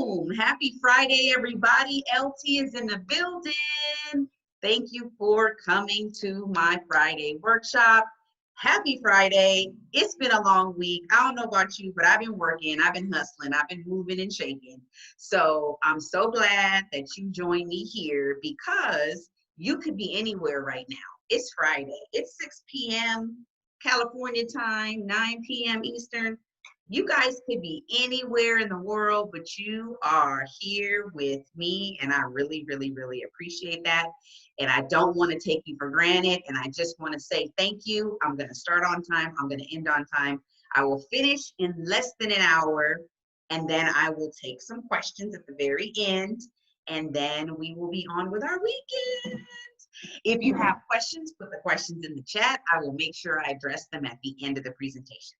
Boom! Happy Friday, everybody. LT is in the building. Thank you for coming to my Friday workshop. Happy Friday. It's been a long week. I don't know about you, but I've been working, I've been hustling, I've been moving and shaking. So I'm so glad that you joined me here because you could be anywhere right now. It's Friday. It's 6 p.m. California time, 9 p.m. Eastern. You guys could be anywhere in the world, but you are here with me, and I really, really, really appreciate that. And I don't want to take you for granted, and I just want to say thank you. I'm going to start on time. I'm going to end on time. I will finish in less than an hour, and then I will take some questions at the very end, and then we will be on with our weekend. If you have questions, put the questions in the chat. I will make sure I address them at the end of the presentation.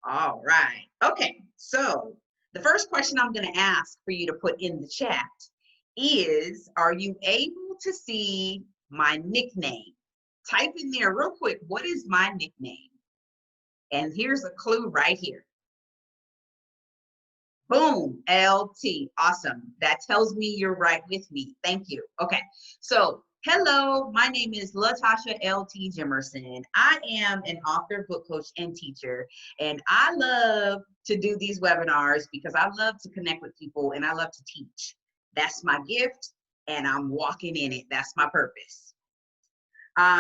All right. Okay. So the first question I'm going to ask for you to put in the chat is, are you able to see my nickname? Type in there real quick, what is my nickname? And here's a clue right here. Boom, LT. Awesome. That tells me you're right with me. Thank you. Okay. So hello, my name is LaTasha LT Jimerson. I am an author, book coach, and teacher, and I love to do these webinars because I love to connect with people and I love to teach. That's my gift, and I'm walking in it. That's my purpose.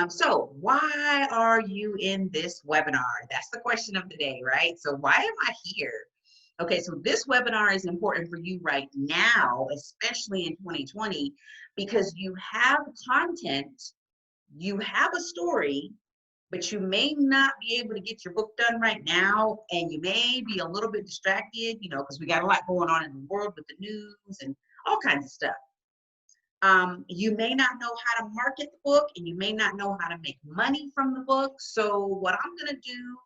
So why are you in this webinar? That's the question of the day, right? So why am I here? Okay, so this webinar is important for you right now, especially in 2020, because you have content, you have a story, but you may not be able to get your book done right now, and you may be a little bit distracted, you know, because we got a lot going on in the world with the news and all kinds of stuff. You may not know how to market the book, and you may not know how to make money from the book. So what I'm going to do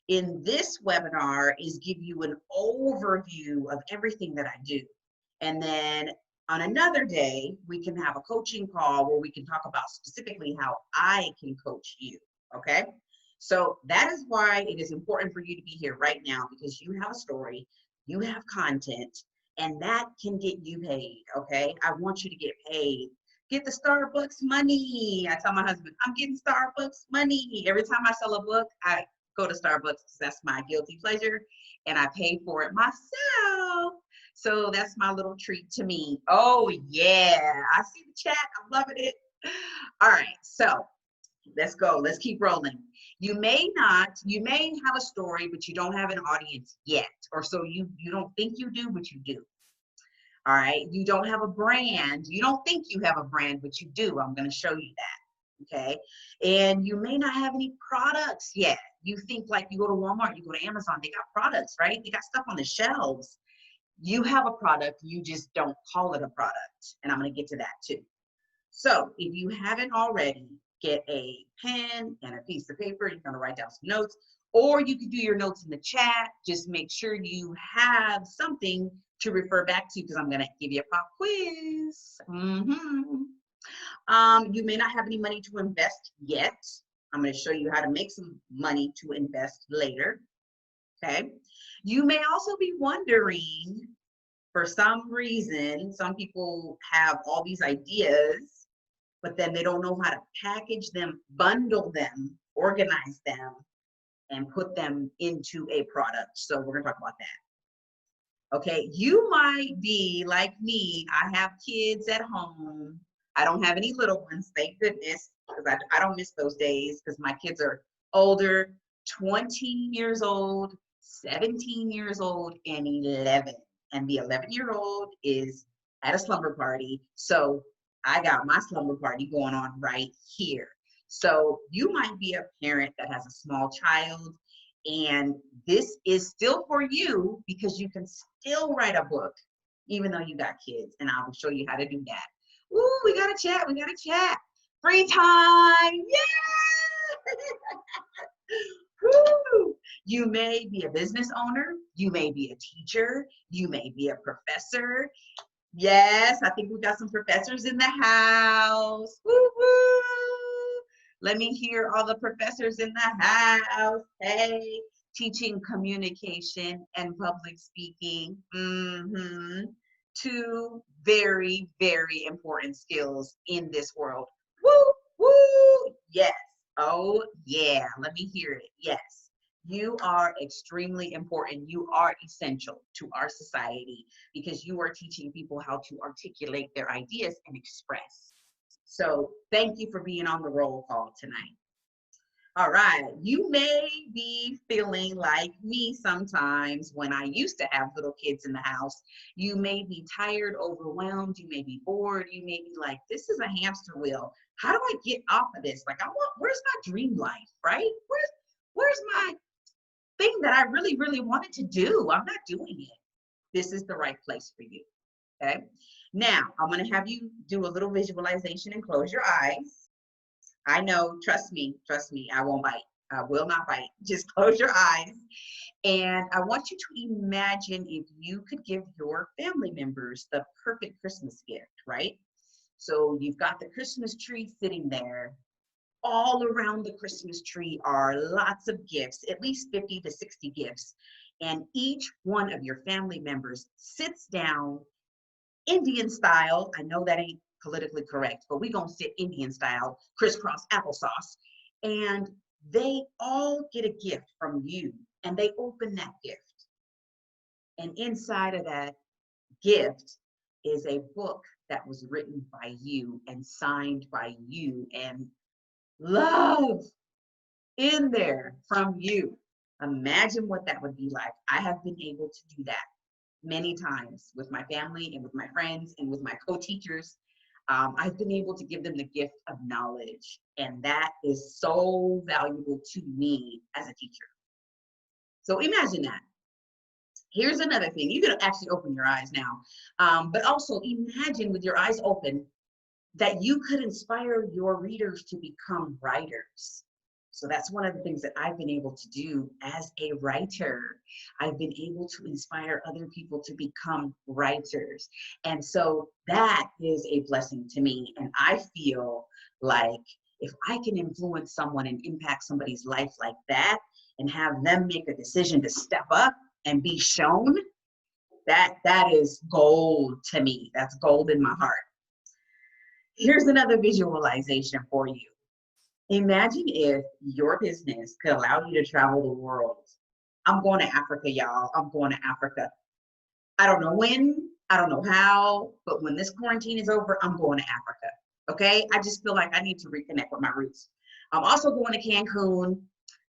in this webinar is give you an overview of everything that I do. And then on another day, we can have a coaching call where we can talk about specifically how I can coach you, okay? So that is why it is important for you to be here right now, because you have a story, you have content, and that can get you paid, okay? I want you to get paid. Get the Starbucks money. I tell my husband, I'm getting Starbucks money. Every time I sell a book, I go to Starbucks because that's my guilty pleasure, and I pay for it myself. So that's my little treat to me. Oh yeah, I see the chat. I'm loving it. All right, so let's go. Let's keep rolling. You may have a story, but you don't have an audience yet, or so you don't think you do, but you do. All right, you don't have a brand. You don't think you have a brand, but you do. I'm going to show you that. Okay, and you may not have any products yet. You think like you go to Walmart, you go to Amazon, they got products, right? They got stuff on the shelves. You have a product, you just don't call it a product. And I'm going to get to that too. So if you haven't already, get a pen and a piece of paper. You're going to write down some notes, or you can do your notes in the chat. Just make sure you have something to refer back to, because I'm going to give you a pop quiz. You may not have any money to invest yet. I'm going to show you how to make some money to invest later. Okay. You may also be wondering, for some reason, some people have all these ideas, but then they don't know how to package them, bundle them, organize them, and put them into a product. So we're going to talk about that. Okay. You might be like me. I have kids at home. I don't have any little ones, thank goodness, because I don't miss those days, because my kids are older, 20 years old, 17 years old, and 11. And the 11-year-old is at a slumber party. So I got my slumber party going on right here. So you might be a parent that has a small child, and this is still for you, because you can still write a book even though you got kids, and I will show you how to do that. Ooh, we got a chat, we got a chat. Free time, yeah! Woo! You may be a business owner, you may be a teacher, you may be a professor. Yes, I think we got some professors in the house. Woo woo! Let me hear all the professors in the house. Hey, teaching communication and public speaking. Two very, very important skills in this world. Woo, woo, yes. Oh, yeah. Let me hear it. Yes. You are extremely important. You are essential to our society because you are teaching people how to articulate their ideas and express. So thank you for being on the roll call tonight. All right, you may be feeling like me sometimes when I used to have little kids in the house. You may be tired, overwhelmed, you may be bored, you may be like, this is a hamster wheel. How do I get off of this? Like, where's my dream life, right? Where's my thing that I really, really wanted to do? I'm not doing it. This is the right place for you, okay? Now, I'm gonna have you do a little visualization and close your eyes. I know, trust me, I won't bite. I will not bite. Just close your eyes. And I want you to imagine if you could give your family members the perfect Christmas gift, right? So you've got the Christmas tree sitting there. All around the Christmas tree are lots of gifts, at least 50 to 60 gifts. And each one of your family members sits down Indian style. I know that ain't politically correct, but we're gonna sit Indian style, crisscross applesauce. And they all get a gift from you and they open that gift. And inside of that gift is a book that was written by you and signed by you and love in there from you. Imagine what that would be like. I have been able to do that many times with my family and with my friends and with my co-teachers. I've been able to give them the gift of knowledge, and that is so valuable to me as a teacher. So imagine that. Here's another thing. You can actually open your eyes now, but also imagine with your eyes open that you could inspire your readers to become writers. So that's one of the things that I've been able to do as a writer. I've been able to inspire other people to become writers. And so that is a blessing to me. And I feel like if I can influence someone and impact somebody's life like that and have them make a decision to step up and be shown, that is gold to me. That's gold in my heart. Here's another visualization for you. Imagine if your business could allow you to travel the world. I'm going to Africa, y'all. I'm going to Africa. I don't know when, I don't know how, but when this quarantine is over, I'm going to Africa. Okay? I just feel like I need to reconnect with my roots. I'm also going to Cancun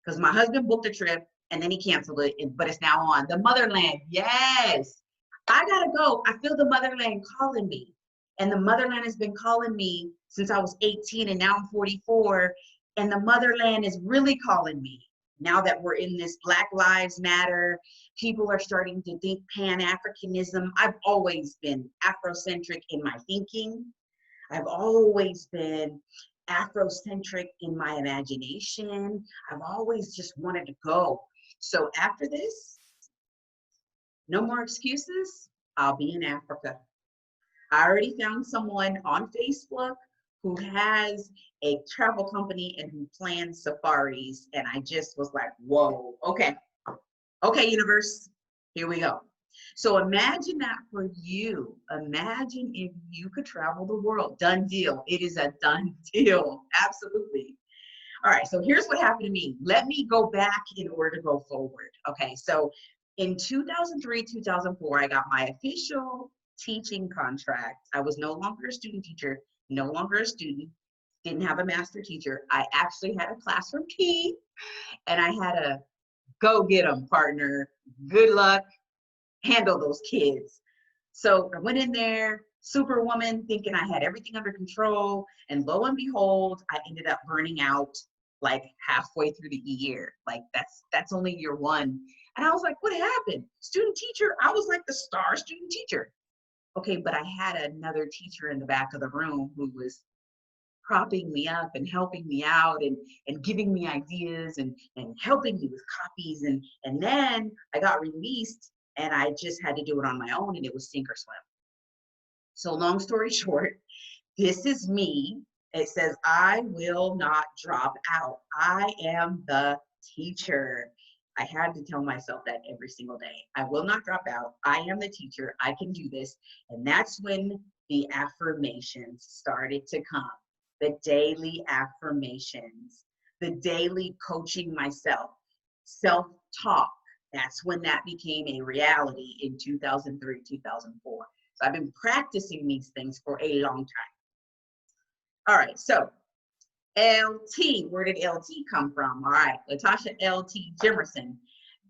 because my husband booked a trip and then he canceled it, but it's now on. The motherland, yes. I gotta go. I feel the motherland calling me. And the motherland has been calling me since I was 18 and now I'm 44. And the motherland is really calling me. Now that we're in this Black Lives Matter, people are starting to think Pan-Africanism. I've always been Afrocentric in my thinking. I've always been Afrocentric in my imagination. I've always just wanted to go. So after this, no more excuses. I'll be in Africa. I already found someone on Facebook who has a travel company and who plans safaris. And I just was like, whoa, okay, universe, here we go. So imagine that for you. Imagine if you could travel the world. Done deal. It is a done deal. Absolutely. All right, so here's what happened to me. Let me go back in order to go forward. Okay, so in 2003, 2004, I got my official teaching contract. I was no longer a student teacher, no longer a student, didn't have a master teacher. I actually had a classroom key and I had a go get them partner. Good luck, handle those kids. So I went in there, superwoman, thinking I had everything under control. And lo and behold, I ended up burning out like halfway through the year. Like that's only year one. And I was like, what happened? Student teacher, I was like the star student teacher. Okay, but I had another teacher in the back of the room who was propping me up and helping me out and giving me ideas and helping me with copies. And then I got released and I just had to do it on my own and it was sink or swim. So long story short, this is me. It says, I will not drop out. I am the teacher. I had to tell myself that every single day. I will not drop out. I am the teacher. I can do this. And that's when the affirmations started to come. The daily affirmations, the daily coaching myself, self-talk. That's when that became a reality in 2003, 2004. So I've been practicing these things for a long time. All right, so LT, where did LT come from? All right, Latasha LT Jimerson.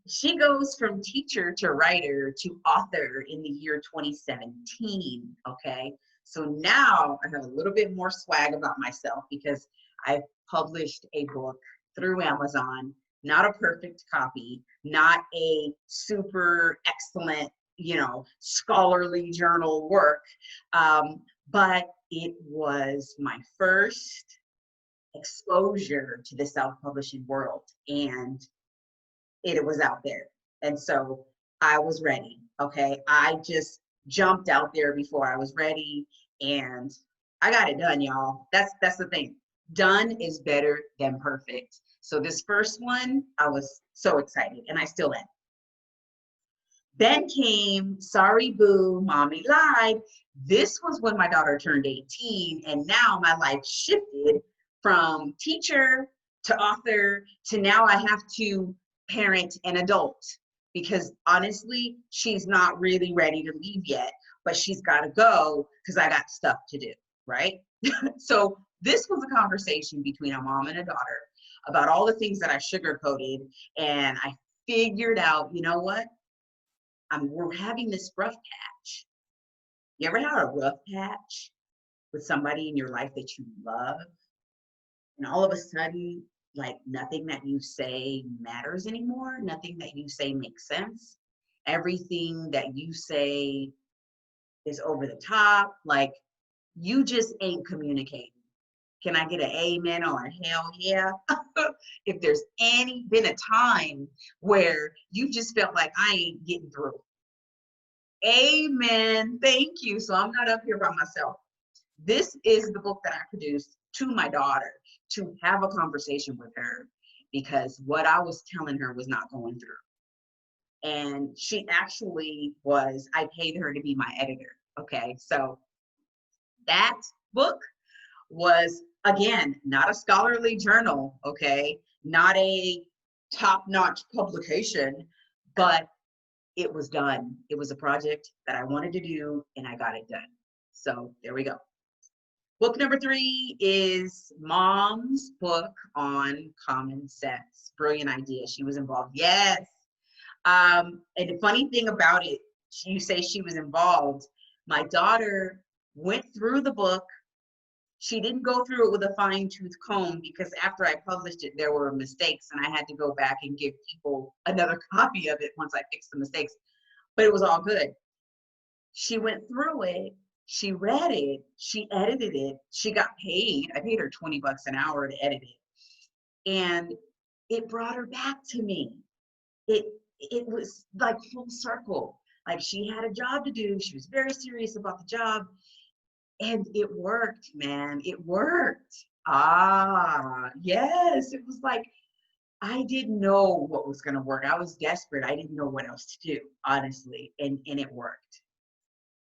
She goes from teacher to writer to author in the year 2017, okay? So now I have a little bit more swag about myself because I've published a book through Amazon, not a perfect copy, not a super excellent, scholarly journal work, but it was my first exposure to the self-publishing world, and it was out there. And so I was ready, okay? I just jumped out there before I was ready, and I got it done, y'all. That's the thing. Done is better than perfect. So this first one, I was so excited, and I still am. Then came Sorry Boo, Mommy Lied. This was when my daughter turned 18, and now my life shifted from teacher to author to now I have to parent an adult, because honestly, she's not really ready to leave yet, but she's got to go because I got stuff to do, right? So this was a conversation between a mom and a daughter about all the things that I sugarcoated, and I figured out, you know what? We're having this rough patch. You ever had a rough patch with somebody in your life that you love, and all of a sudden, like, nothing that you say matters anymore? Nothing that you say makes sense? Everything that you say is over the top, like you just ain't communicating. Can I get an amen or a hell yeah? If there's been a time where you just felt like I ain't getting through. Amen. Thank you. So I'm not up here by myself. This is the book that I produced to my daughter, to have a conversation with her, because what I was telling her was not going through. And she actually I paid her to be my editor. Okay. So that book was, again, not a scholarly journal. Okay. Not a top-notch publication, but it was done. It was a project that I wanted to do, and I got it done. So there we go. Book number 3 is Mom's book on common sense. Brilliant idea. She was involved. Yes. And the funny thing about it, you say she was involved. My daughter went through the book. She didn't go through it with a fine-tooth comb, because after I published it, there were mistakes, and I had to go back and give people another copy of it once I fixed the mistakes. But it was all good. She went through it. She read it, she edited it, she got paid. I paid her $20 an hour to edit it. And it brought her back to me. It was like full circle. Like, she had a job to do. She was very serious about the job. And it worked, man. It worked. Yes. It was like, I didn't know what was going to work. I was desperate. I didn't know what else to do, honestly. And it worked.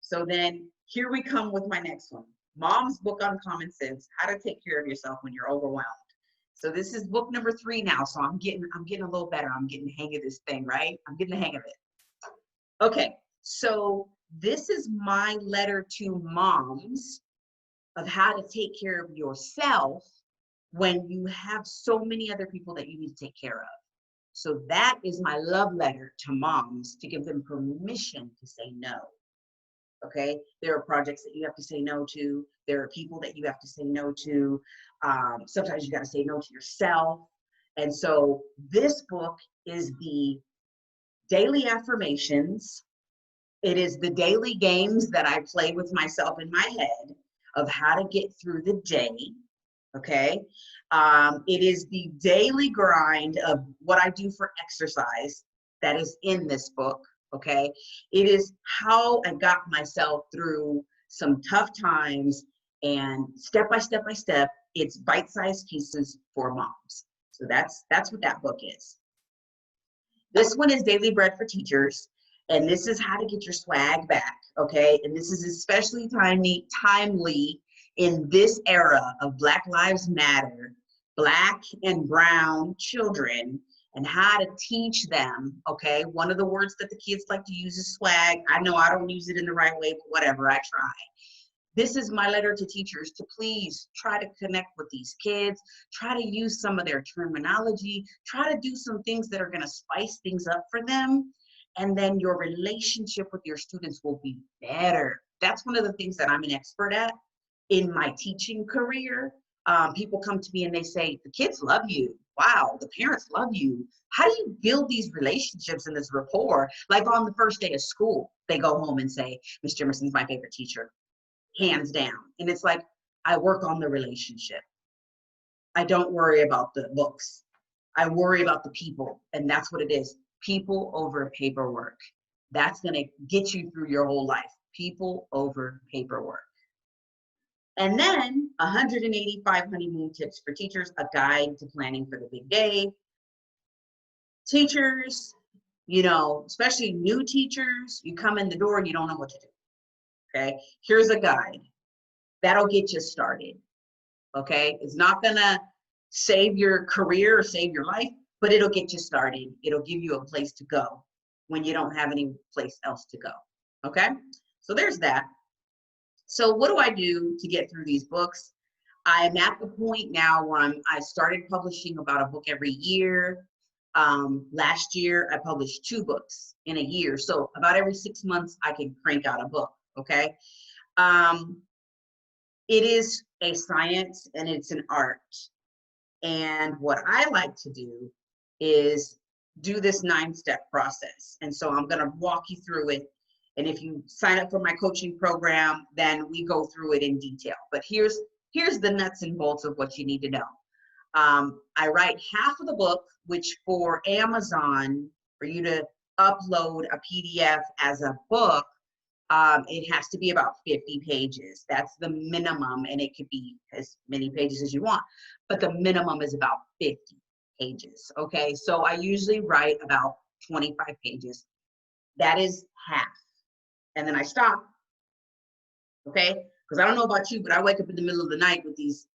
So then here we come with my next one. Mom's book on common sense, how to take care of yourself when you're overwhelmed. So this is book number 3 now. So I'm getting a little better. I'm getting the hang of this thing, right? I'm getting the hang of it. Okay. So this is my letter to moms of how to take care of yourself when you have so many other people that you need to take care of. So that is my love letter to moms, to give them permission to say no. Okay, there are projects that you have to say no to. There are people that you have to say no to. Sometimes you got to say no to yourself. And so this book is the daily affirmations. It is the daily games that I play with myself in my head of how to get through the day. Okay, it is the daily grind of what I do for exercise that is in this book. Okay, it is how I got myself through some tough times, and step by step by step, it's bite-sized pieces for moms. So that's what that book is. This one is Daily Bread for Teachers, and this is how to get your swag back, okay? And this is especially timely in this era of Black Lives Matter, Black and brown children, and how to teach them, okay? One of the words that the kids like to use is swag. I know I don't use it in the right way, but whatever, I try. This is my letter to teachers to please try to connect with these kids, try to use some of their terminology, try to do some things that are gonna spice things up for them, and then your relationship with your students will be better. That's one of the things that I'm an expert at in my teaching career. People come to me and they say, the kids love you. Wow, the parents love you. How do you build these relationships and this rapport? Like on the first day of school, they go home and say, Miss Jimerson's my favorite teacher, hands down. And it's like, I work on the relationship. I don't worry about the books. I worry about the people, and that's what it is. People over paperwork. That's gonna get you through your whole life. People over paperwork. And then 185 honeymoon tips for teachers, a guide to planning for the big day. Teachers, you know, especially new teachers, you come in the door and you don't know what to do, okay? Here's a guide. That'll get you started, okay? It's not gonna save your career or save your life, but it'll get you started. It'll give you a place to go when you don't have any place else to go, okay? So there's that. So what do I do to get through these books? I'm at the point now where I started publishing about a book every year. Last year, I published 2 books in a year. So about every 6 months, I can crank out a book, okay? It is a science and it's an art. And what I like to do is do this 9-step process. And so I'm gonna walk you through it. And if you sign up for my coaching program, then we go through it in detail. But here's the nuts and bolts of what you need to know. I write half of the book, which for Amazon, for you to upload a PDF as a book, it has to be about 50 pages. That's the minimum, and it could be as many pages as you want, but the minimum is about 50 pages, okay? So I usually write about 25 pages. That is half. And then I stop, okay? Because I don't know about you, but I wake up in the middle of the night with these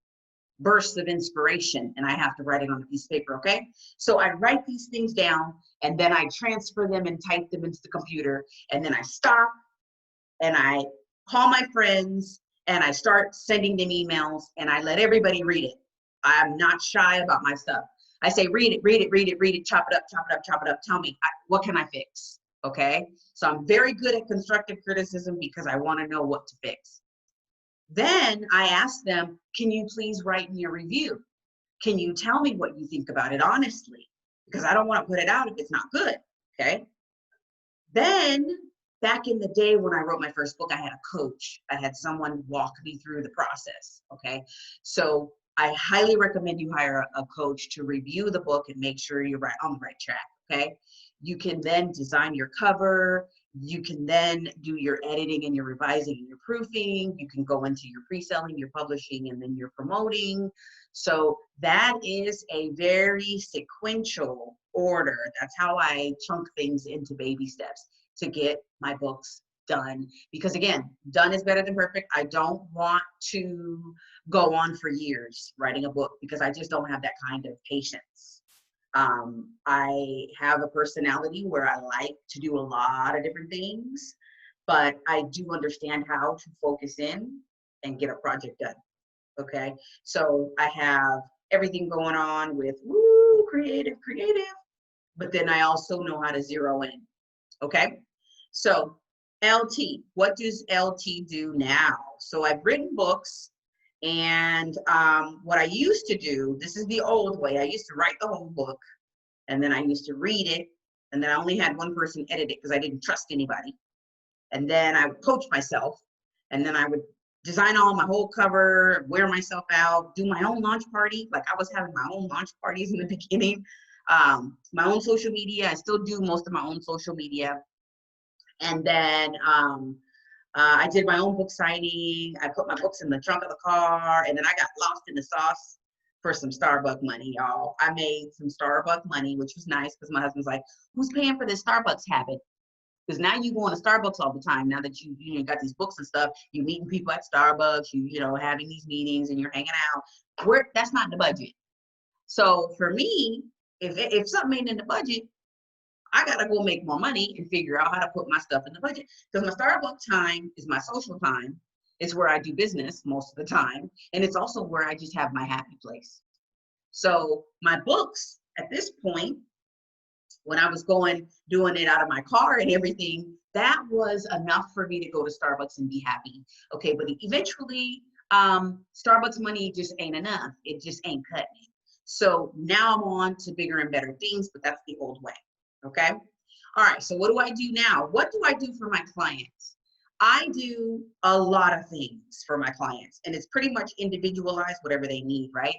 bursts of inspiration and I have to write it on a piece of paper, okay? So I write these things down and then I transfer them and type them into the computer, and then I stop and I call my friends and I start sending them emails and I let everybody read it. I'm not shy about my stuff. I say, read it, read it, read it, read it, chop it up, chop it up, chop it up. Tell me, what can I fix? Okay? So I'm very good at constructive criticism because I want to know what to fix. Then I ask them, can you please write me a review? Can you tell me what you think about it honestly? Because I don't want to put it out if it's not good, okay? Then, back in the day when I wrote my first book, I had a coach. I had someone walk me through the process, okay? So I highly recommend you hire a coach to review the book and make sure you're on the right track, okay? You can then design your cover. You can then do your editing and your revising and your proofing. You can go into your pre-selling, your publishing, and then your promoting. So that is a very sequential order. That's how I chunk things into baby steps to get my books done. Because again, done is better than perfect. I don't want to go on for years writing a book because I just don't have that kind of patience. I have a personality where I like to do a lot of different things, but I do understand how to focus in and get a project done, okay? So I have everything going on with woo, creative, but then I also know how to zero in, okay? So LT, what does LT do now? So I've written books. And what I used to do, this is the old way, I used to write the whole book and then I used to read it, and then I only had one person edit it because I didn't trust anybody. And then I would coach myself, and then I would design all my whole cover, wear myself out, do my own launch party. Like I was having my own launch parties in the beginning, my own social media. I still do most of my own social media. And then I did my own book signing. I put my books in the trunk of the car, and then I got lost in the sauce for some Starbucks money, y'all. I made some Starbucks money, which was nice because my husband's like, who's paying for this Starbucks habit? Because now you go to Starbucks all the time. Now that you got these books and stuff, you meeting people at Starbucks, you know, having these meetings and you're hanging out. That's not in the budget. So for me, if something ain't in the budget, I gotta go make more money and figure out how to put my stuff in the budget. Because my Starbucks time is my social time. It's where I do business most of the time. And it's also where I just have my happy place. So my books at this point, when I was doing it out of my car and everything, that was enough for me to go to Starbucks and be happy. Okay, but eventually, Starbucks money just ain't enough. It just ain't cutting it. So now I'm on to bigger and better things, but that's the old way. Okay. All right. So what do I do now? What do I do for my clients? I do a lot of things for my clients, and it's pretty much individualized, whatever they need, right?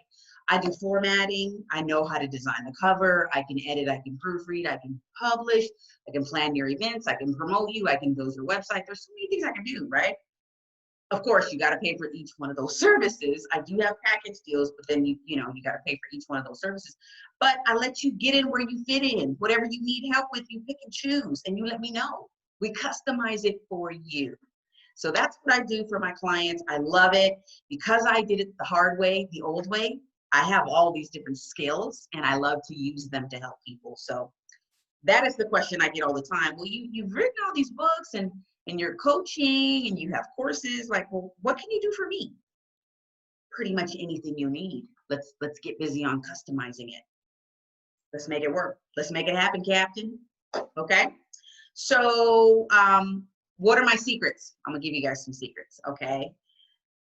I do formatting. I know how to design the cover. I can edit. I can proofread. I can publish. I can plan your events. I can promote you. I can build your website. There's so many things I can do, right? Of course, you got to pay for each one of those services. I do have package deals, but then you got to pay for each one of those services. But I let you get in where you fit in. Whatever you need help with, you pick and choose, and you let me know. We customize it for you. So that's what I do for my clients. I love it because I did it the hard way, the old way. I have all these different skills, and I love to use them to help people. So that is the question I get all the time. Well, you've written all these books and you're coaching and you have courses. Like, well, what can you do for me? Pretty much anything you need. Let's get busy on customizing it. Let's make it work. Let's make it happen, Captain. Okay. So, what are my secrets? I'm gonna give you guys some secrets. Okay.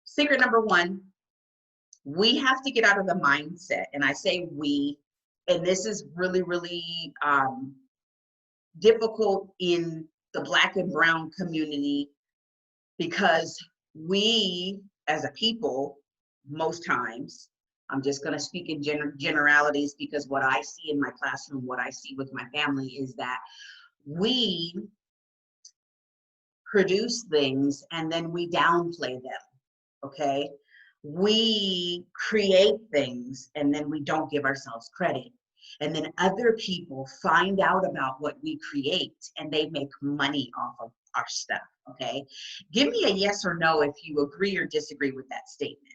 Secret number one, we have to get out of the mindset, and I say we, and this is really, really difficult in the Black and brown community, because we as a people, most times, I'm just going to speak in generalities, because what I see in my classroom, what I see with my family, is that we produce things and then we downplay them. Okay, we create things and then we don't give ourselves credit. And then other people find out about what we create and they make money off of our stuff. Okay, give me a yes or no if you agree or disagree with that statement.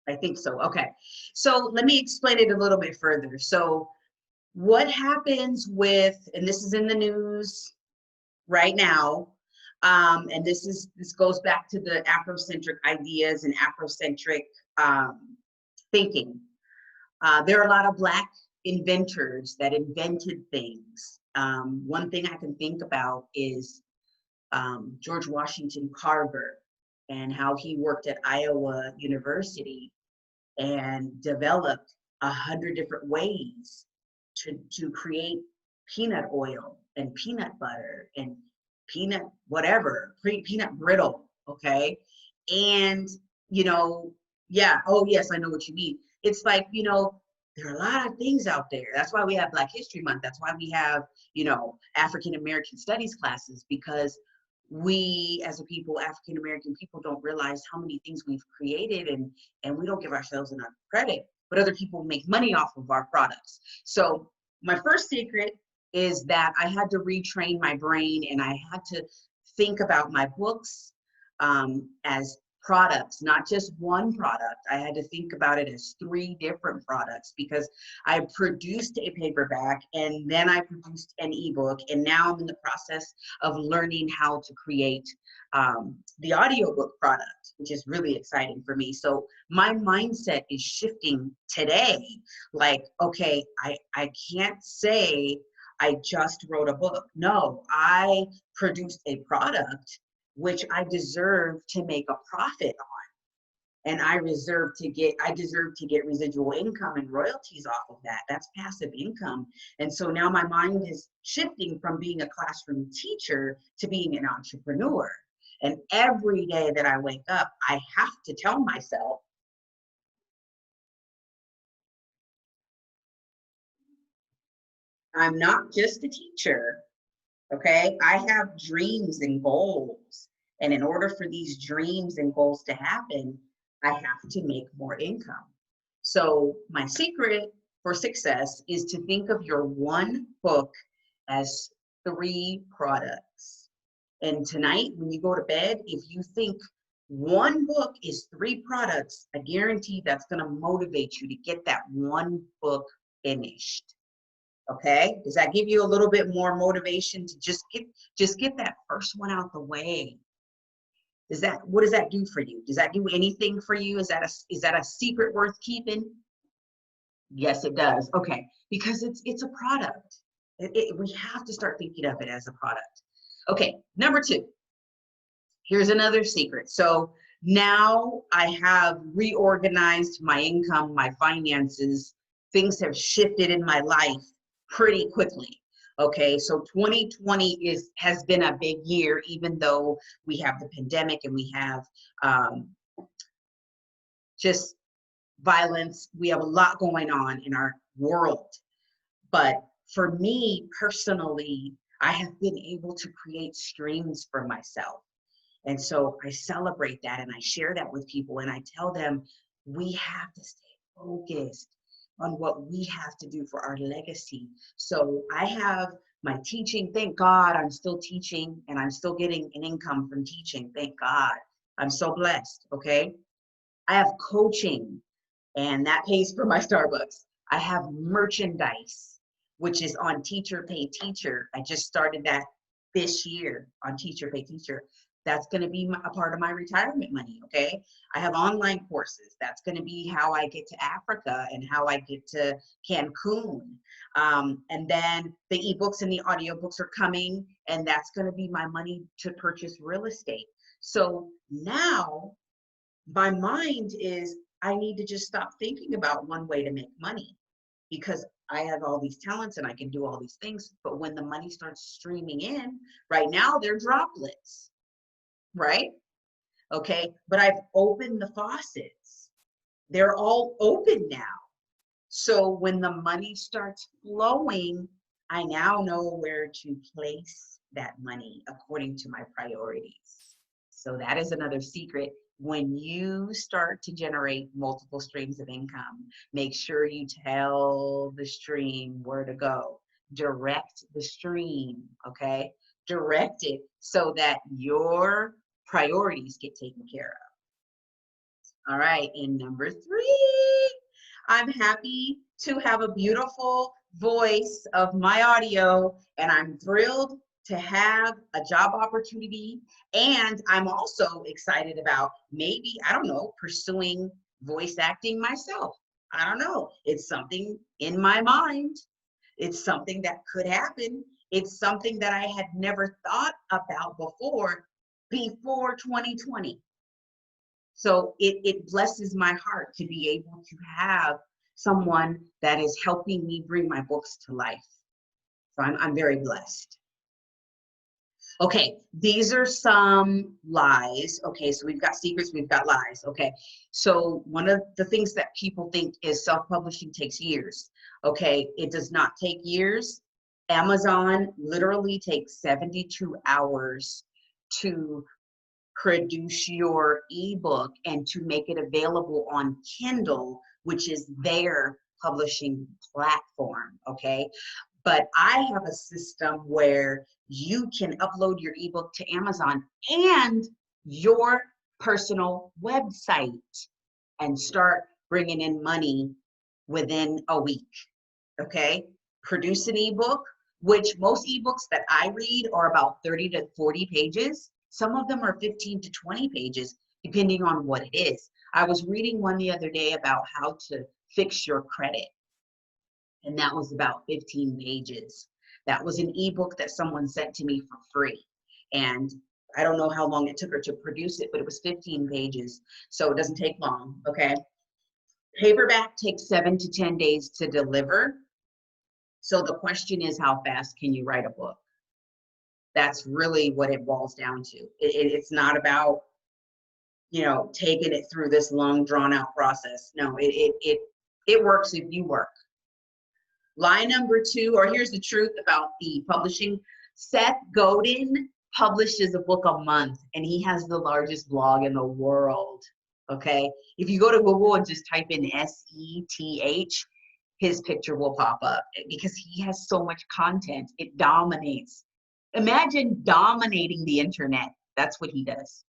I think so. Okay, so let me explain it a little bit further. So what happens with, and this is in the news right now, and this goes back to the Afrocentric ideas and Afrocentric thinking. There are a lot of Black inventors that invented things. One thing I can think about is George Washington Carver, and how he worked at Iowa University and developed 100 different ways to create peanut oil and peanut butter and peanut whatever, peanut brittle, okay? And, yeah, oh yes, I know what you mean. It's like, there are a lot of things out there. That's why we have Black History Month. That's why we have, African American Studies classes, because we as a people, African American people, don't realize how many things we've created, and we don't give ourselves enough credit, but other people make money off of our products. So my first secret is that I had to retrain my brain, and I had to think about my books as products, not just one product. I had to think about it as 3 different products, because I produced a paperback and then I produced an ebook, and now I'm in the process of learning how to create the audiobook product, which is really exciting for me. So my mindset is shifting today. Like, okay, I can't say I just wrote a book. No, I produced a product which I deserve to make a profit on. And I deserve to get residual income and royalties off of that. That's passive income. And so now my mind is shifting from being a classroom teacher to being an entrepreneur. And every day that I wake up, I have to tell myself, I'm not just a teacher, Okay, I have dreams and goals. And in order for these dreams and goals to happen, I have to make more income. So my secret for success is to think of your one book as 3 products. And tonight, when you go to bed, if you think one book is 3 products, I guarantee that's going to motivate you to get that one book finished. Okay, does that give you a little bit more motivation to just get that first one out the way? What does that do for you? Does that do anything for you? Is that a secret worth keeping? Yes, it does. Okay, because it's a product. We have to start thinking of it as a product. Okay, number 2. Here's another secret. So now I have reorganized my income, my finances. Things have shifted in my life pretty quickly. Okay, so 2020 has been a big year, even though we have the pandemic and we have just violence. We have a lot going on in our world. But for me personally, I have been able to create streams for myself. And so I celebrate that and I share that with people and I tell them we have to stay focused on what we have to do for our legacy. So I have my teaching. Thank God I'm still teaching and I'm still getting an income from teaching. Thank God. I'm so blessed. Okay. I have coaching and that pays for my Starbucks. I have merchandise, which is on Teacher Pay Teacher. I just started that this year on Teacher Pay Teacher. That's going to be a part of my retirement money, okay? I have online courses. That's going to be how I get to Africa and how I get to Cancun. And then the ebooks and the audiobooks are coming, and that's going to be my money to purchase real estate. So now my mind is, I need to just stop thinking about one way to make money because I have all these talents and I can do all these things. But when the money starts streaming in, right now they're droplets. Right? Okay, but I've opened the faucets. They're all open now. So when the money starts flowing, I now know where to place that money according to my priorities. So that is another secret. When you start to generate multiple streams of income, make sure you tell the stream where to go. Direct the stream, okay? Direct it so that your priorities get taken care of. All right, and number 3, I'm happy to have a beautiful voice of my audio, and I'm thrilled to have a job opportunity. And I'm also excited about maybe, I don't know, pursuing voice acting myself. I don't know. It's something in my mind. It's something that could happen. It's something that I had never thought about before 2020. So it blesses my heart to be able to have someone that is helping me bring my books to life. So I'm very blessed. Okay, these are some lies. Okay, so we've got secrets, we've got lies. Okay, so one of the things that people think is self-publishing takes years. Okay, it does not take years. Amazon literally takes 72 hours to produce your ebook and to make it available on Kindle, which is their publishing platform, okay? But I have a system where you can upload your ebook to Amazon and your personal website and start bringing in money within a week, okay? Produce an ebook, which most ebooks that I read are about 30 to 40 pages. Some of them are 15 to 20 pages, depending on what it is. I was reading one the other day about how to fix your credit, and that was about 15 pages. That was an ebook that someone sent to me for free. And I don't know how long it took her to produce it, but it was 15 pages. So it doesn't take long, okay? Paperback takes 7 to 10 days to deliver. So the question is, how fast can you write a book? That's really what it boils down to. It's not about, you know, taking it through this long drawn out process. No, it works if you work. Lie number 2, or here's the truth about the publishing Seth Godin publishes a book a month, and he has the largest blog in the world. Okay, if you go to Google and just type in SETH, his picture will pop up because he has so much content. It dominates. Imagine dominating the internet. That's what he does.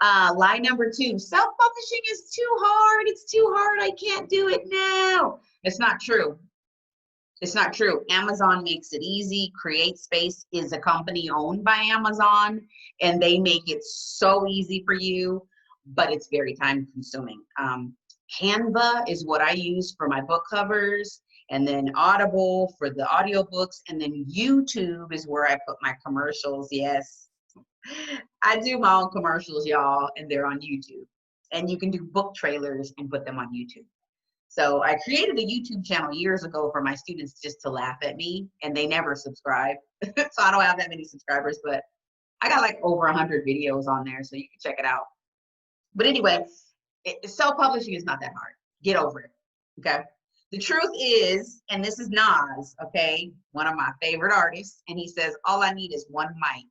Lie number 2, self-publishing is too hard. It's too hard. I can't do it now. It's not true. It's not true. Amazon makes it easy. CreateSpace is a company owned by Amazon, and they make it so easy for you, but it's very time consuming. Canva is what I use for my book covers, and then Audible for the audiobooks, and then YouTube is where I put my commercials. Yes, I do my own commercials, y'all, and they're on YouTube. And you can do book trailers and put them on YouTube. So I created a YouTube channel years ago for my students just to laugh at me, and they never subscribe. So I don't have that many subscribers, but I got like over 100 videos on there, so you can check it out. But anyway, self-publishing is not that hard. Get over it, okay? The truth is, and this is Nas, okay, one of my favorite artists, and he says, all I need is one mic.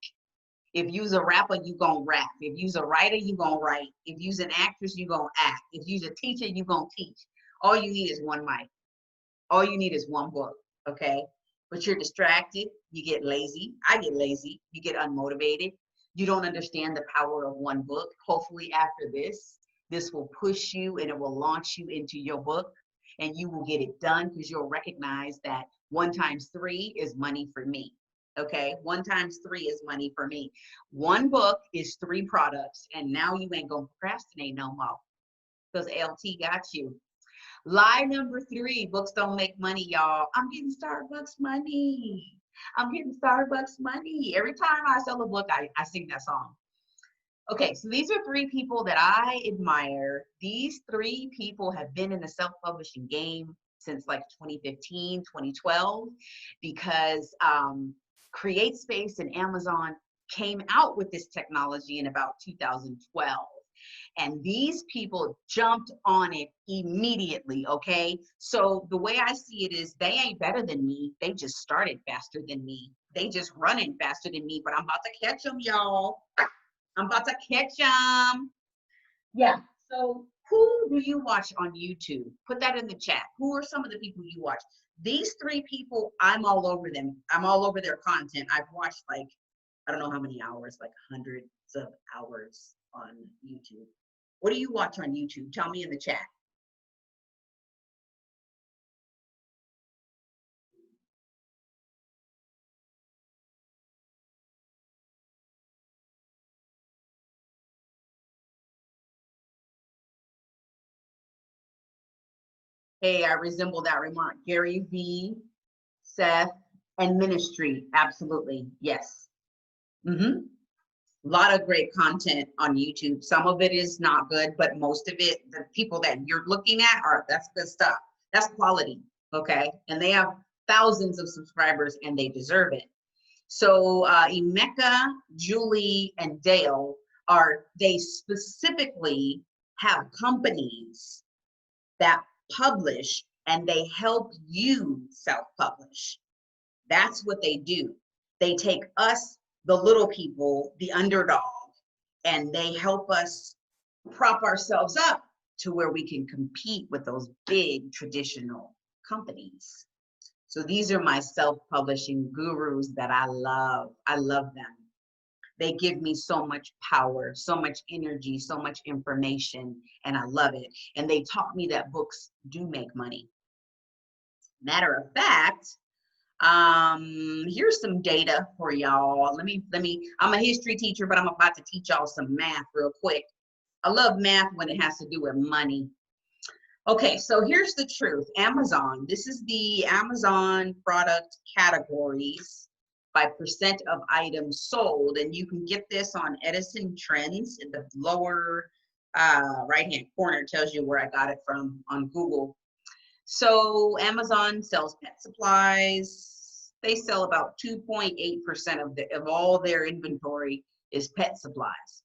If you's a rapper, you gonna rap. If you's a writer, you gonna write. If you's an actress, you gonna act. If you's a teacher, you gonna teach. All you need is one mic. All you need is one book, okay? But you're distracted, you get lazy. I get lazy, you get unmotivated. You don't understand the power of one book. Hopefully after this will push you and it will launch you into your book, and you will get it done because you'll recognize that 1 times 3 is money for me. Okay, 1 times 3 is money for me. One book is 3 products, and now you ain't gonna procrastinate no more because LT got you. Lie number 3, books don't make money, y'all. I'm getting Starbucks money. I'm getting Starbucks money. Every time I sell a book, I sing that song. Okay, so these are 3 people that I admire. These 3 people have been in the self-publishing game since like 2015, 2012, because CreateSpace and Amazon came out with this technology in about 2012. And these people jumped on it immediately, okay? So the way I see it is they ain't better than me. They just started faster than me. They just running faster than me, but I'm about to catch them, y'all. I'm about to catch them. Yeah, so who do you watch on YouTube? Put that in the chat. Who are some of the people you watch? These 3 people, I'm all over them. I'm all over their content. I've watched like, I don't know how many hours, like hundreds of hours on YouTube. What do you watch on YouTube? Tell me in the chat. Hey, I resemble that remark. Gary V, Seth, and ministry. Absolutely. Yes. A lot of great content on YouTube. Some of it is not good, but most of it, the people that you're looking at that's good stuff. That's quality, okay? And they have thousands of subscribers and they deserve it. So Emeka, Julie, and Dale they specifically have companies that publish and they help you self-publish. That's what they do. They take us, the little people, the underdog, and they help us prop ourselves up to where we can compete with those big traditional companies. So these are my self-publishing gurus that I love. I love them. They give me so much power, so much energy, so much information, and I love it. And they taught me that books do make money. Matter of fact, here's some data for y'all. I'm a history teacher, but I'm about to teach y'all some math real quick. I love math when it has to do with money. Okay, so here's the truth. Amazon, this is the Amazon product categories by percent of items sold, and you can get this on Edison Trends in the lower right-hand corner. It tells you where I got it from on Google. So Amazon sells pet supplies. They sell about 2.8% of all their inventory is pet supplies.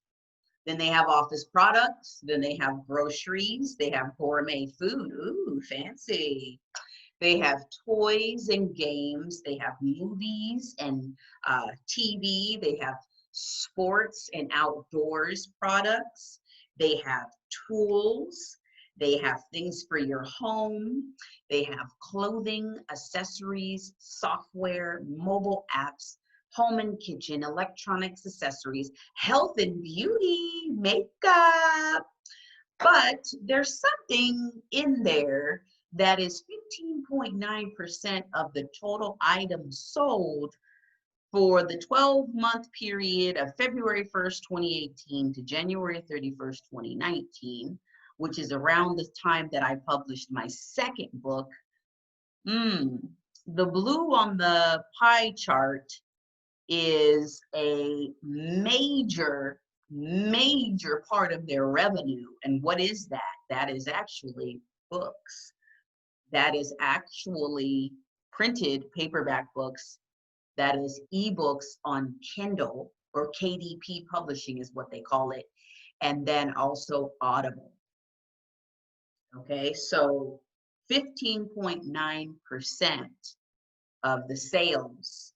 Then they have office products. Then they have groceries. They have gourmet food. Ooh, fancy. They have toys and games. They have movies and TV. They have sports and outdoors products. They have tools. They have things for your home. They have clothing, accessories, software, mobile apps, home and kitchen, electronics, accessories, health and beauty, makeup. But there's something in there that is 15.9% of the total items sold for the 12-month period of February 1st, 2018 to January 31st, 2019, which is around the time that I published my second book. The blue on the pie chart is a major part of their revenue. And what is that? That is actually books. That is actually printed paperback books. That is ebooks on Kindle, or KDP publishing is what they call it. And then also Audible. Okay, so 15.9% of the sales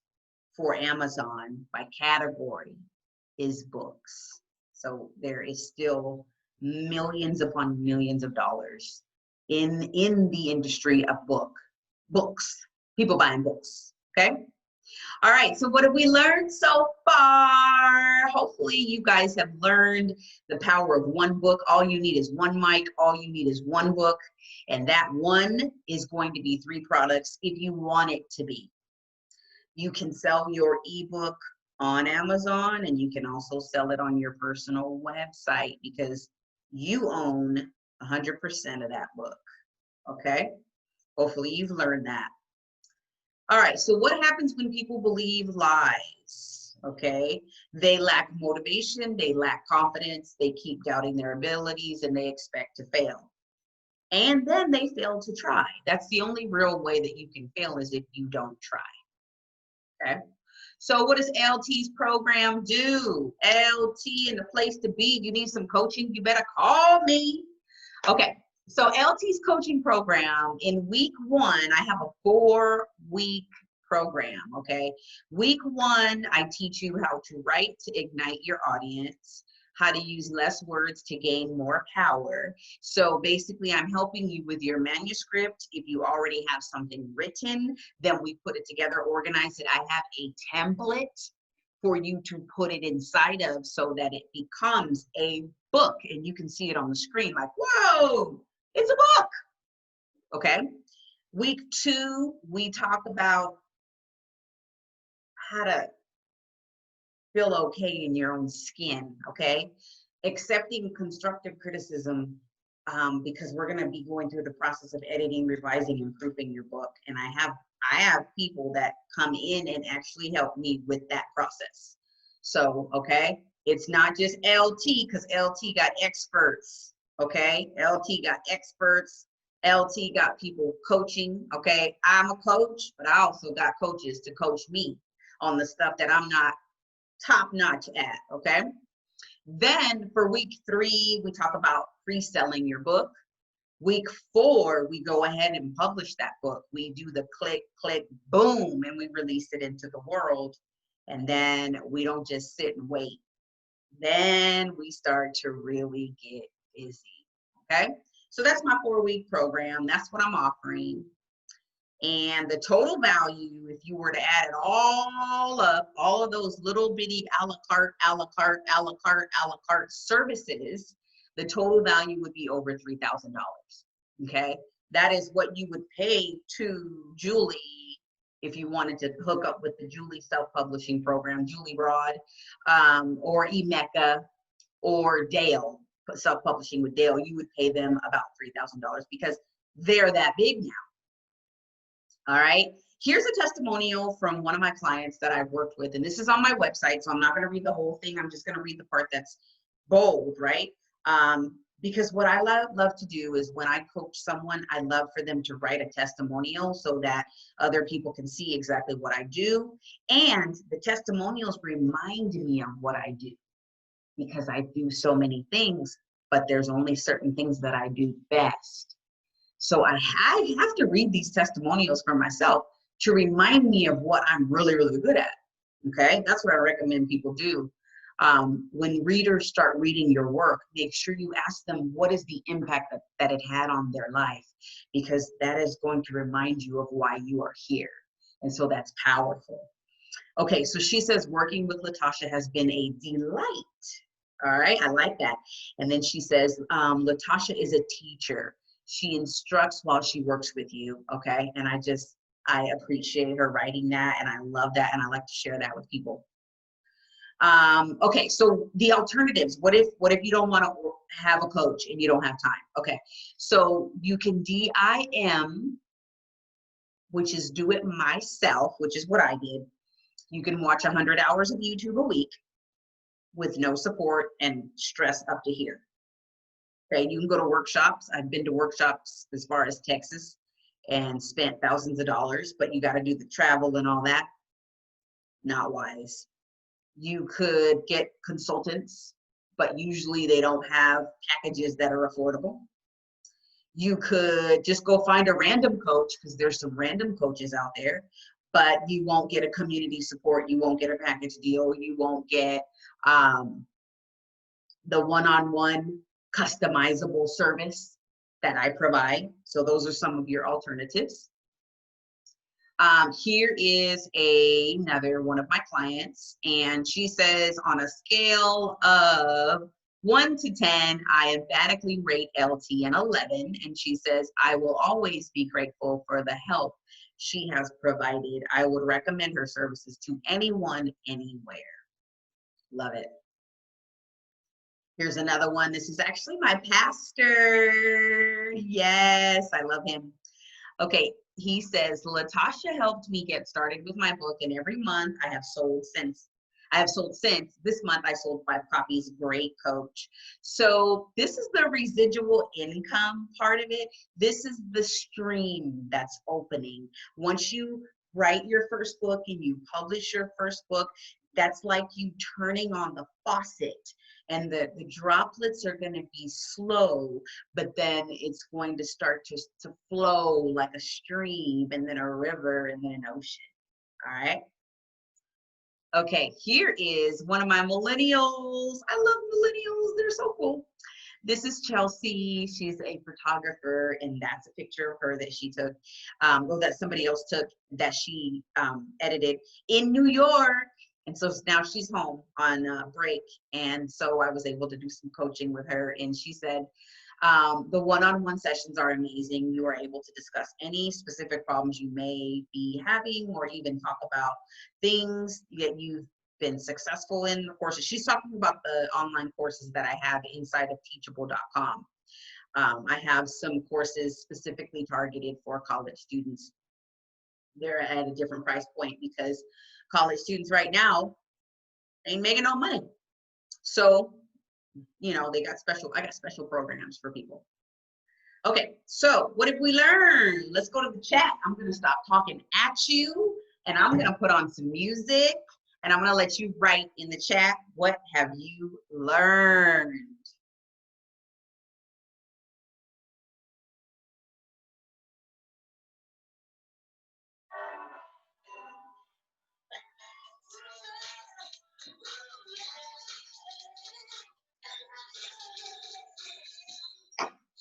for Amazon by category is books. So there is still millions upon millions of dollars in the industry of books, people buying books, okay? All right, so what have we learned so far? Hopefully you guys have learned the power of one book. All you need is one mic, all you need is one book, and that one is going to be 3 products if you want it to be. You can sell your ebook on Amazon, and you can also sell it on your personal website because you own 100% of that book, okay? Hopefully you've learned that. All right, so what happens when people believe lies, okay? They lack motivation, they lack confidence, they keep doubting their abilities, and they expect to fail. And then they fail to try. That's the only real way that you can fail, is if you don't try. Okay, so what does LT's program do? LT in the place to be. You need some coaching, you better call me. Okay, so LT's coaching program, in week 1, I have a 4-week program, okay? Week 1, I teach you how to write to ignite your audience, how to use less words to gain more power. So basically, I'm helping you with your manuscript. If you already have something written, then we put it together, organize it. I have a template for you to put it inside of so that it becomes a book, and you can see it on the screen like, whoa, it's a book, okay? Week 2, we talk about how to feel okay in your own skin, okay? Accepting constructive criticism, because we're gonna be going through the process of editing, revising, and proofing your book. And I have people that come in and actually help me with that process. So, okay, it's not just LT, because LT got experts, okay? LT got experts, LT got people coaching, okay? I'm a coach, but I also got coaches to coach me on the stuff that I'm not top-notch at, okay? Then for week 3, we talk about pre-selling your book. Week 4, we go ahead and publish that book. We do the click, click, boom, and we release it into the world. And then we don't just sit and wait. Then we start to really get busy, okay? So that's my 4-week program. That's what I'm offering. And the total value, if you were to add it all up, all of those little bitty a la carte, a la carte, a la carte, a la carte services, the total value would be over $3,000, okay? That is what you would pay to Julie if you wanted to hook up with the Julie Self-Publishing Program, Julie Broad, or Emeka, or Dale, Self-Publishing with Dale. You would pay them about $3,000 because they're that big now. All right, here's a testimonial from one of my clients that I've worked with, and this is on my website, so I'm not going to read the whole thing. I'm just going to read the part that's bold, right? Because what I love to do is when I coach someone, I love for them to write a testimonial so that other people can see exactly what I do. And the testimonials remind me of what I do, because I do so many things, but there's only certain things that I do best. So I have to read these testimonials for myself to remind me of what I'm really, really good at. Okay, that's what I recommend people do. When readers start reading your work, make sure you ask them what is the impact that it had on their life, because that is going to remind you of why you are here. And so that's powerful. Okay, so she says, working with Latasha has been a delight. All right, I like that. And then she says, Latasha is a teacher. She instructs while she works with you. Okay, and I appreciate her writing that, and I love that, and I like to share that with people. Okay, so the alternatives. What if you don't want to have a coach and you don't have time? Okay, so you can DIM, which is do it myself, which is what I did. You can watch 100 hours of YouTube a week with no support and stress up to here. Okay, you can go to workshops. I've been to workshops as far as Texas and spent thousands of dollars, but you got to do the travel and all that. Not wise. You could get consultants, but usually they don't have packages that are affordable. You could just go find a random coach, because there's some random coaches out there, but you won't get a community support. You won't get a package deal. You won't get the one-on-one customizable service that I provide. So those are some of your alternatives. Here is another one of my clients, and she says, on a scale of 1 to 10, I emphatically rate LT an 11. And she says, I will always be grateful for the help she has provided. I would recommend her services to anyone, anywhere. Love it. Here's another one. This is actually my pastor. Yes, I love him. Okay, he says, Latasha helped me get started with my book, and every month I have sold since. This month I sold 5 copies. Great, coach. So this is the residual income part of it. This is the stream that's opening. Once you write your first book and you publish your first book, that's like you turning on the faucet, and the droplets are going to be slow, but then it's going to start to flow like a stream, and then a river, and then an ocean. All right. Okay, here is one of my millennials. I love millennials. They're so cool. This is Chelsea. She's a photographer, and that's a picture of her that she took, or that somebody else took, that she edited in New York. And so now she's home on break. And so I was able to do some coaching with her. And she said, the one-on-one sessions are amazing. You are able to discuss any specific problems you may be having, or even talk about things that you've been successful in the courses. She's talking about the online courses that I have inside of teachable.com. I have some courses specifically targeted for college students. They're at a different price point because college students right now ain't making no money. So, you know, I got special programs for people. Okay, so what have we learned? Let's go to the chat. I'm gonna stop talking at you, and I'm gonna put on some music, and I'm gonna let you write in the chat, what have you learned?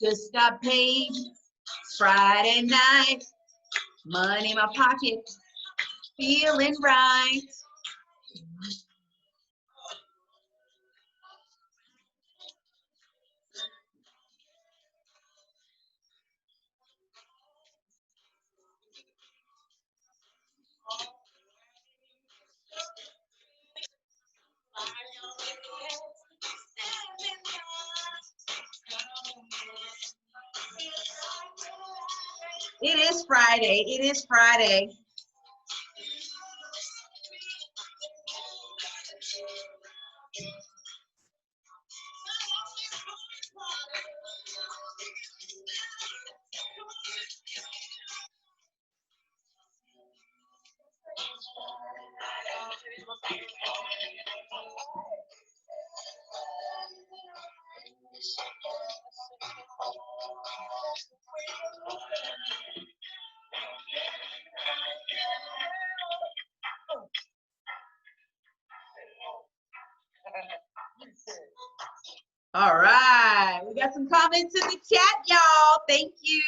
Just got paid Friday night, money in my pocket, feeling right. It is Friday. It is Friday. All right, we got some comments in the chat, y'all. Thank you.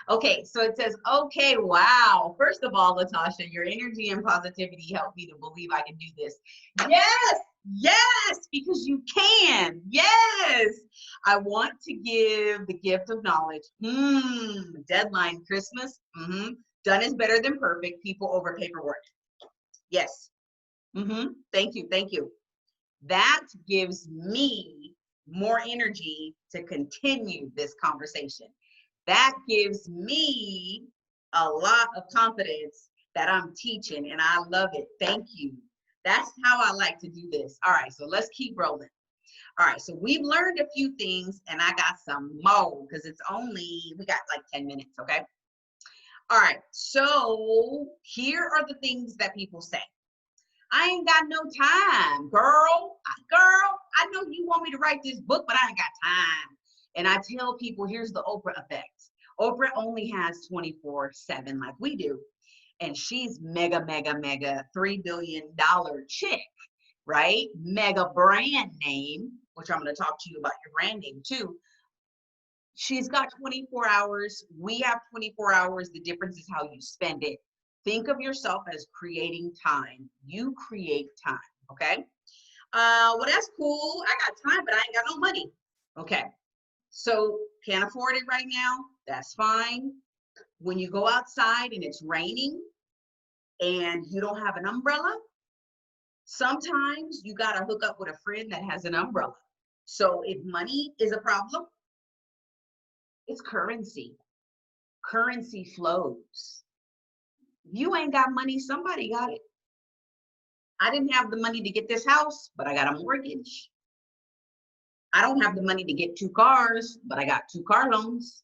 Okay, so it says, okay, wow. First of all, Latasha, your energy and positivity helped me to believe I can do this. Yes, yes, because you can. Yes. I want to give the gift of knowledge. Deadline, Christmas. Done is better than perfect. People over paperwork. Yes. Thank you. Thank you. That gives me more energy to continue this conversation. That gives me a lot of confidence that I'm teaching, and I love it. Thank you. That's how I like to do this. All right, so let's keep rolling. All right, so we've learned a few things, and I got some more because we got like 10 minutes, okay? All right, so here are the things that people say. I ain't got no time, girl. Girl, I know you want me to write this book, but I ain't got time. And I tell people, here's the Oprah effect. Oprah only has 24/7 like we do. And she's mega, mega, mega $3 billion chick, right? Mega brand name, which I'm going to talk to you about your brand name too. She's got 24 hours. We have 24 hours. The difference is how you spend it. Think of yourself as creating time. You create time, okay? Well, that's cool. I got time, but I ain't got no money. Okay, so can't afford it right now. That's fine. When you go outside and it's raining and you don't have an umbrella, sometimes you got to hook up with a friend that has an umbrella. So if money is a problem, it's currency. Currency flows. You ain't got money, somebody got it. I didn't have the money to get this house, but I got a mortgage. I don't have the money to get 2 cars, but I got 2 car loans.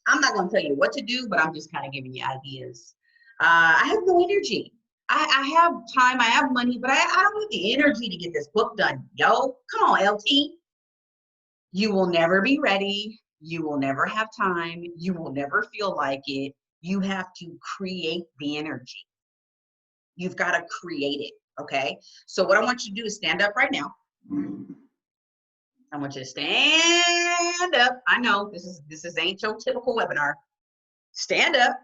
I'm not going to tell you what to do, but I'm just kind of giving you ideas. I have no energy. I have time, I have money, but I don't have the energy to get this book done. Yo, come on, LT. You will never be ready. You will never have time. You will never feel like it. You have to create the energy. You've got to create it, okay? So what I want you to do is stand up right now. I want you to stand up. I know this ain't your typical webinar. Stand up,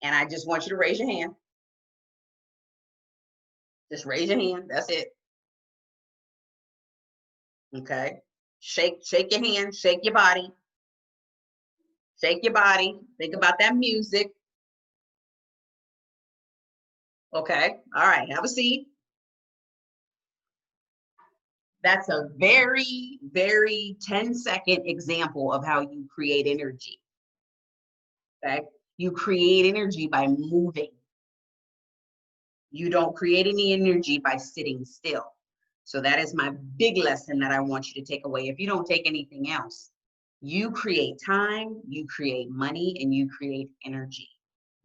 and I just want you to raise your hand. Just raise your hand. That's it. Okay. Shake your hand. Shake your body. Shake your body. Think about that music. Okay. All right. Have a seat. That's a very, very 10-second example of how you create energy. Okay. You create energy by moving. You don't create any energy by sitting still. So that is my big lesson that I want you to take away. If you don't take anything else, you create time, you create money, and you create energy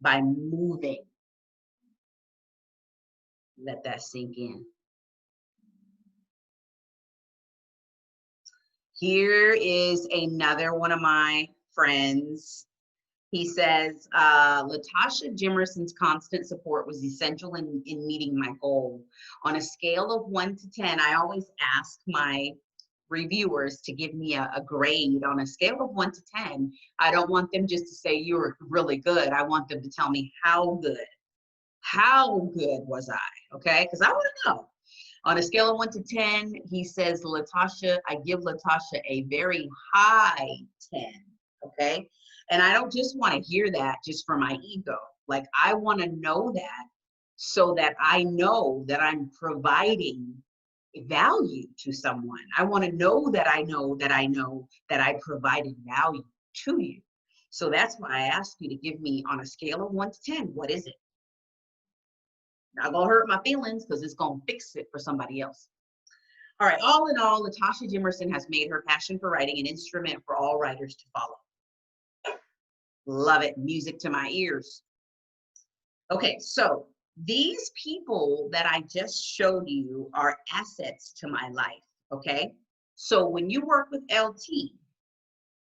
by moving. Let that sink in. Here is another one of my friends. He says, Latasha Jimerson's constant support was essential in meeting my goal. On a scale of 1 to 10, I always ask my reviewers to give me a grade on a scale of 1 to 10. I don't want them just to say you were really good. I want them to tell me how good was I, okay? Because I want to know. On a scale of 1 to 10, he says, Latasha, I give Latasha a very high 10, okay? And I don't just want to hear that just for my ego. Like, I want to know that so that I know that I'm providing value to someone. I want to know that I know that I know that I provided value to you. So that's why I asked you to give me on a scale of 1 to 10, what is it? Not gonna hurt my feelings because it's gonna fix it for somebody else. All right, all in all, Latasha Jimerson has made her passion for writing an instrument for all writers to follow. Love it, music to my ears. Okay, so these people that I just showed you are assets to my life, okay? So when you work with LT,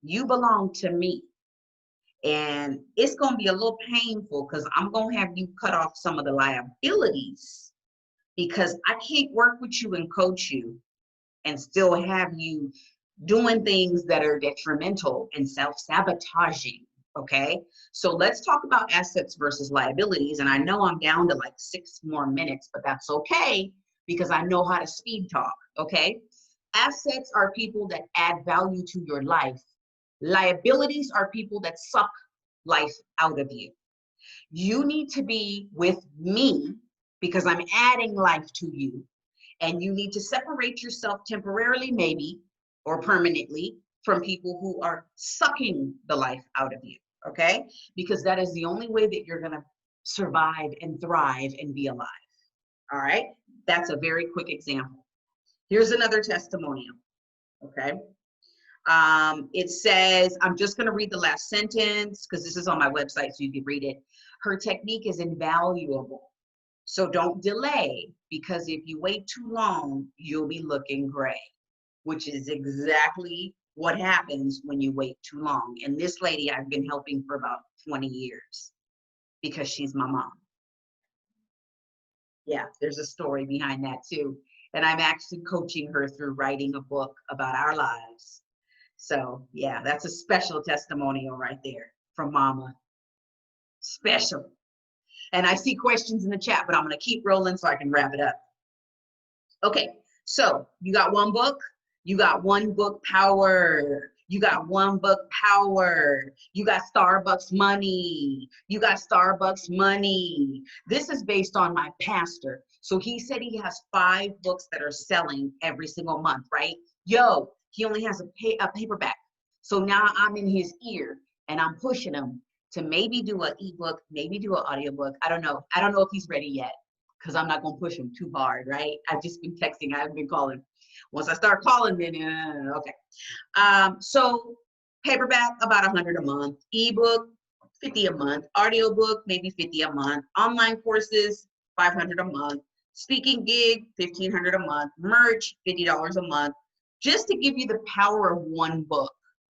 you belong to me. And it's going to be a little painful because I'm going to have you cut off some of the liabilities because I can't work with you and coach you and still have you doing things that are detrimental and self-sabotaging. Okay, so let's talk about assets versus liabilities. And I know I'm down to like 6 more minutes, but that's okay because I know how to speed talk. Okay, assets are people that add value to your life. Liabilities are people that suck life out of you. You need to be with me because I'm adding life to you. And you need to separate yourself temporarily, maybe, or permanently from people who are sucking the life out of you, okay? Because that is the only way that you're gonna survive and thrive and be alive, all right? That's a very quick example. Here's another testimonial, okay? It says, I'm just gonna read the last sentence because this is on my website so you can read it. Her technique is invaluable. So don't delay, because if you wait too long, you'll be looking gray, which is exactly what happens when you wait too long. And this lady I've been helping for about 20 years because she's my mom. Yeah, there's a story behind that too. And I'm actually coaching her through writing a book about our lives. So yeah, that's a special testimonial right there from Mama. Special. And I see questions in the chat, but I'm gonna keep rolling so I can wrap it up. Okay, so you got one book, you got one book power, you got one book power, you got Starbucks money, you got Starbucks money. This is based on my pastor. So he said he has 5 books that are selling every single month, right? Yo, he only has a paperback. So now I'm in his ear and I'm pushing him to maybe do an ebook, maybe do an audiobook. I don't know. I don't know if he's ready yet because I'm not going to push him too hard, right? I've just been texting. I haven't been calling. Once I start calling, then okay. So paperback, about 100 a month. Ebook, 50 a month. Audiobook, maybe 50 a month. Online courses, 500 a month. Speaking gig, 1,500 a month. Merch, $50 a month. Just to give you the power of one book.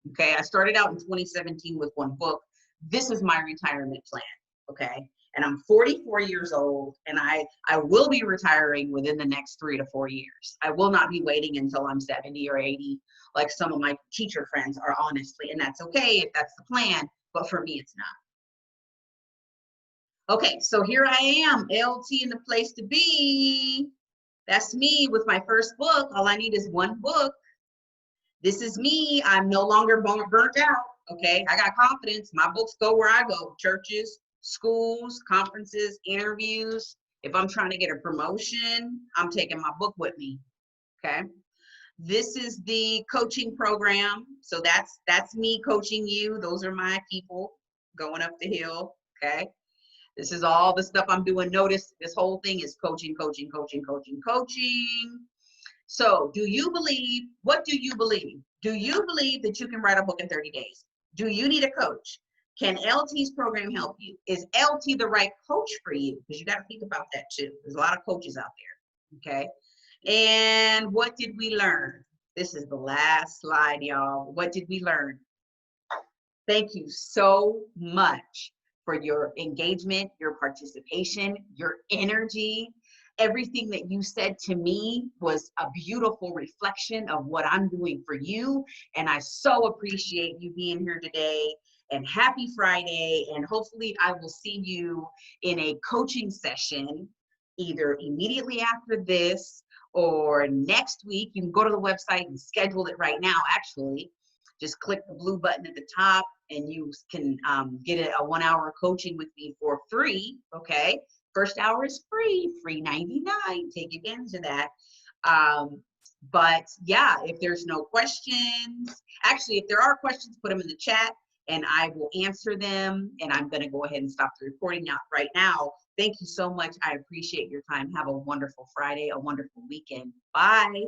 Okay, I started out in 2017 with one book. This is my retirement plan, okay? And I'm 44 years old, and I will be retiring within the next 3 to 4 years. I will not be waiting until I'm 70 or 80, like some of my teacher friends are, honestly, and that's okay if that's the plan, but for me, it's not. Okay, so here I am, LT in the place to be. That's me with my first book. All I need is one book. This is me. I'm no longer burnt out. Okay, I got confidence. My books go where I go: churches, schools, conferences, interviews. If I'm trying to get a promotion, I'm taking my book with me. Okay, this is the coaching program. So that's me coaching you. Those are my people going up the hill. Okay, this is all the stuff I'm doing. Notice this whole thing is coaching, coaching, coaching, coaching, coaching. So do you believe, what do you believe? Do you believe that you can write a book in 30 days? Do you need a coach? Can LT's program help you? Is LT the right coach for you? Because you got to think about that too. There's a lot of coaches out there, okay? And what did we learn? This is the last slide, y'all. What did we learn? Thank you so much for your engagement, your participation, your energy. Everything that you said to me was a beautiful reflection of what I'm doing for you. And I so appreciate you being here today. And happy Friday. And hopefully I will see you in a coaching session, either immediately after this or next week. You can go to the website and schedule it right now, actually. Just click the blue button at the top and you can get a 1-hour coaching with me for free, okay? First hour is free, free 99. Take advantage of that. But yeah, if there's no questions, actually, if there are questions, put them in the chat and I will answer them. And I'm going to go ahead and stop the recording right now. Thank you so much. I appreciate your time. Have a wonderful Friday, a wonderful weekend. Bye.